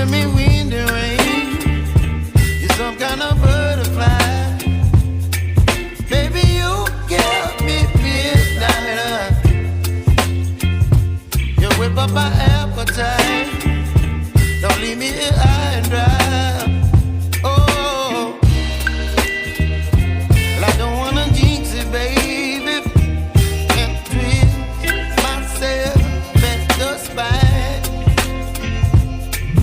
giving me wind and rain. You're some kind of butterfly. Baby, you give me midnight. You whip up my appetite. Don't leave me here.